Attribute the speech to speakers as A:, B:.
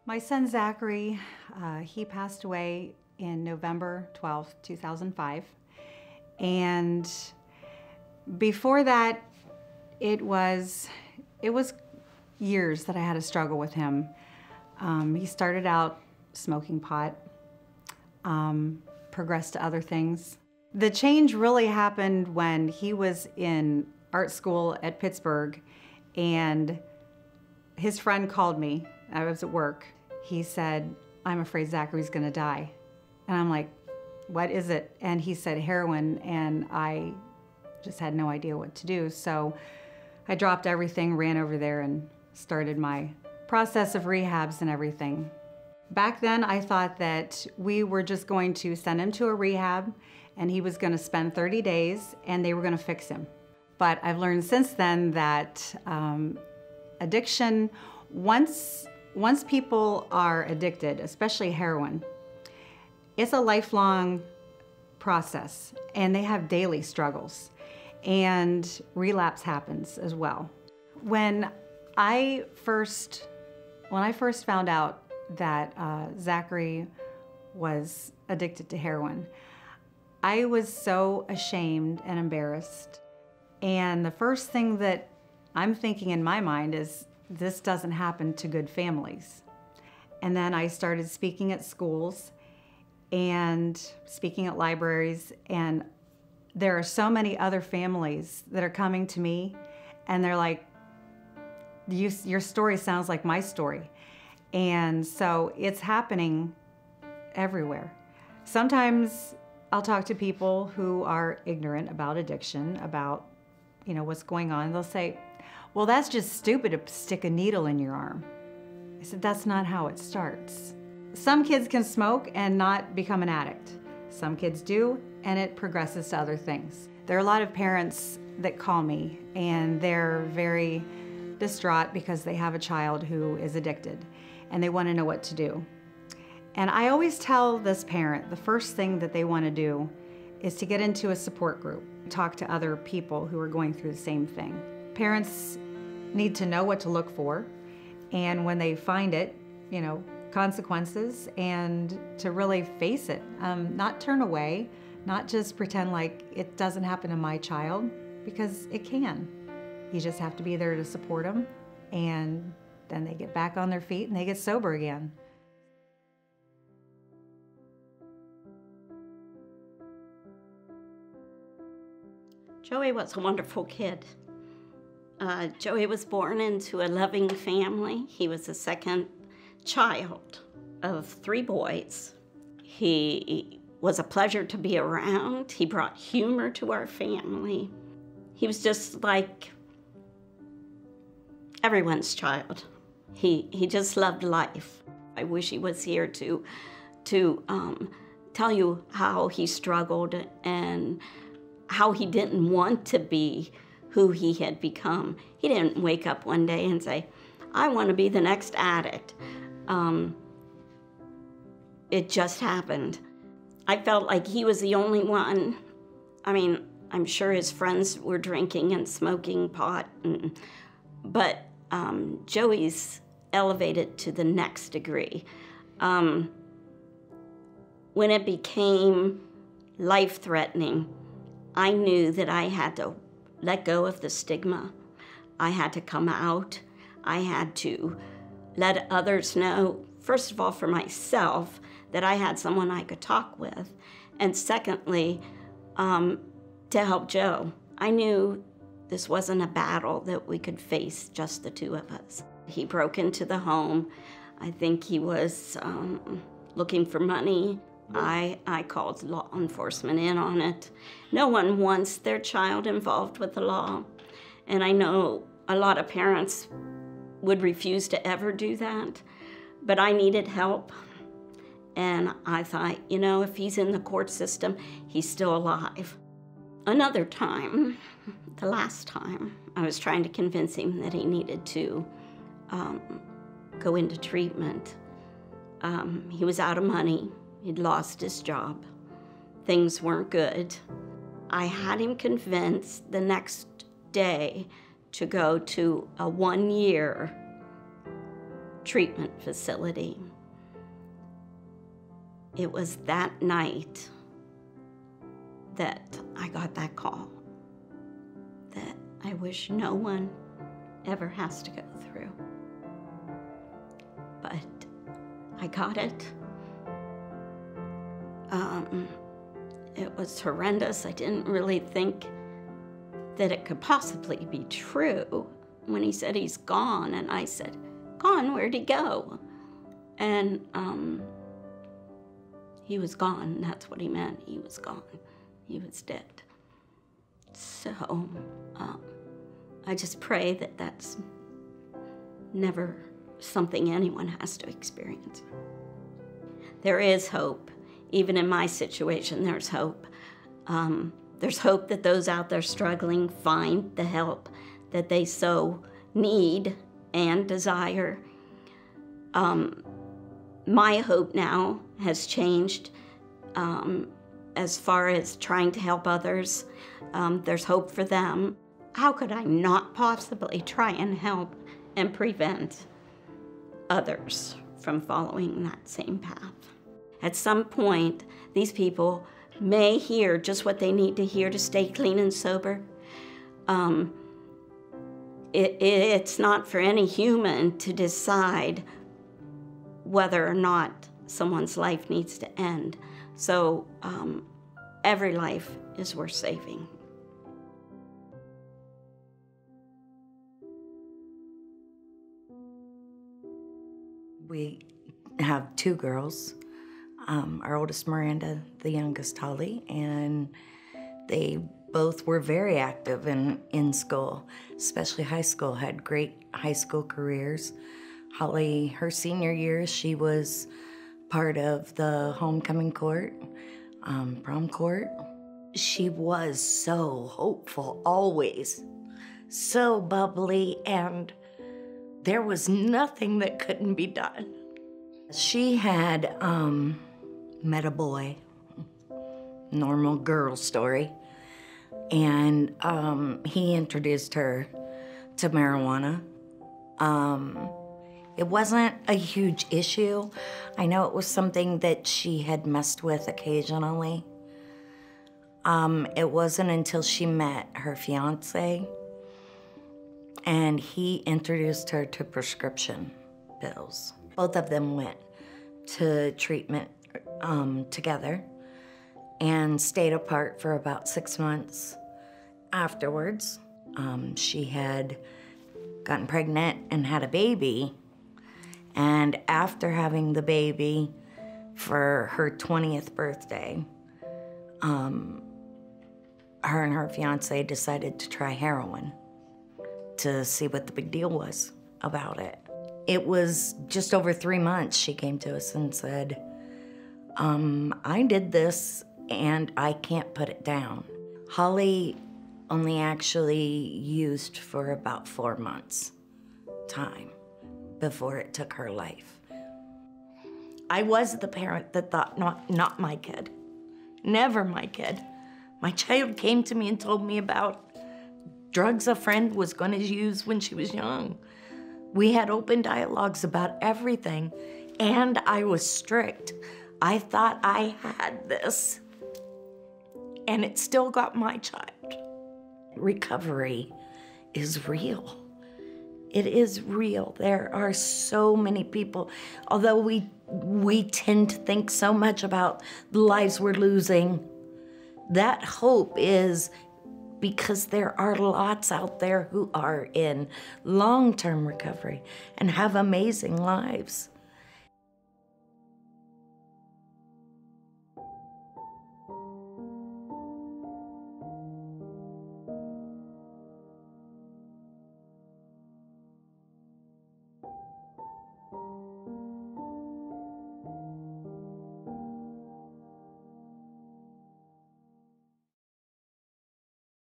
A: My son Zachary, he passed away in November 12th, 2005. And before that, it was years that I had a struggle with him. He started out smoking pot, progressed to other things. The change really happened when he was in art school at Pittsburgh, and his friend called me. I was at work. He said, "I'm afraid Zachary's gonna die." And I'm like, "What is it?" And he said heroin, and I just had no idea what to do. So I dropped everything, ran over there, and started my process of rehabs and everything. Back then, I thought that we were just going to send him to a rehab, and he was gonna spend 30 days, and they were gonna fix him. But I've learned since then that addiction, once people are addicted, especially heroin, it's a lifelong process, and they have daily struggles, and relapse happens as well. When I first found out that Zachary was addicted to heroin, I was so ashamed and embarrassed. And the first thing that I'm thinking in my mind is, this doesn't happen to good families. And then I started speaking at schools and speaking at libraries, and there are so many other families that are coming to me, and they're like, your story sounds like my story. And so it's happening everywhere. Sometimes I'll talk to people who are ignorant about addiction, about what's going on. They'll say, "Well, that's just stupid to stick a needle in your arm." I said, "That's not how it starts." Some kids can smoke and not become an addict. Some kids do, and it progresses to other things. There are a lot of parents that call me, and they're very distraught because they have a child who is addicted, and they want to know what to do. And I always tell this parent the first thing that they want to do is to get into a support group, talk to other people who are going through the same thing. Parents need to know what to look for, and when they find it, consequences, and to really face it, not turn away, not just pretend like it doesn't happen to my child, because it can. You just have to be there to support them, and then they get back on their feet and they get sober again.
B: Joey was a wonderful kid. Joey was born into a loving family. He was the second child of 3 boys. He was a pleasure to be around. He brought humor to our family. He was just like everyone's child. He just loved life. I wish he was here to tell you how he struggled and how he didn't want to be who he had become. He didn't wake up one day and say, "I want to be the next addict." It just happened. I felt like he was the only one. I mean, I'm sure his friends were drinking and smoking pot, but Joey's elevated to the next degree. When it became life-threatening, I knew that I had to let go of the stigma. I had to come out. I had to let others know, first of all, for myself, that I had someone I could talk with. And secondly, to help Joe. I knew this wasn't a battle that we could face, just the 2 of us. He broke into the home. I think he was looking for money. I called law enforcement in on it. No one wants their child involved with the law. And I know a lot of parents would refuse to ever do that, but I needed help. And I thought, if he's in the court system, he's still alive. Another time, the last time, I was trying to convince him that he needed to go into treatment. He was out of money. He'd lost his job. Things weren't good. I had him convinced the next day to go to a 1-year treatment facility. It was that night that I got that call that I wish no one ever has to go through. But I got it. It was horrendous. I didn't really think that it could possibly be true when he said he's gone, and I said, "Gone? Where'd he go?" And he was gone. That's what he meant. He was gone. He was dead. So I just pray that that's never something anyone has to experience. There is hope. Even in my situation, there's hope. There's hope that those out there struggling find the help that they so need and desire. My hope now has changed as far as trying to help others. There's hope for them. How could I not possibly try and help and prevent others from following that same path? At some point, these people may hear just what they need to hear to stay clean and sober. It's not for any human to decide whether or not someone's life needs to end. So every life is worth saving.
C: We have two girls. Our oldest Miranda, the youngest Holly, and they both were very active in school, especially high school, had great high school careers. Holly, her senior year, she was part of the homecoming court, prom court. She was so hopeful, always, so bubbly, and there was nothing that couldn't be done. She had met a boy, normal girl story, and he introduced her to marijuana. It wasn't a huge issue. I know it was something that she had messed with occasionally. It wasn't until she met her fiance and he introduced her to prescription pills. Both of them went to treatment together and stayed apart for about 6 months. Afterwards, she had gotten pregnant and had a baby. And after having the baby for her 20th birthday, her and her fiance decided to try heroin to see what the big deal was about it. It was just over 3 months she came to us and said, I did this and I can't put it down. Holly only actually used for about 4 months time before it took her life. I was the parent that thought, not my kid, never my kid. My child came to me and told me about drugs a friend was going to use when she was young. We had open dialogues about everything, and I was strict. I thought I had this, and it still got my child. Recovery is real. It is real. There are so many people, although we tend to think so much about the lives we're losing, that hope is because there are lots out there who are in long-term recovery and have amazing lives.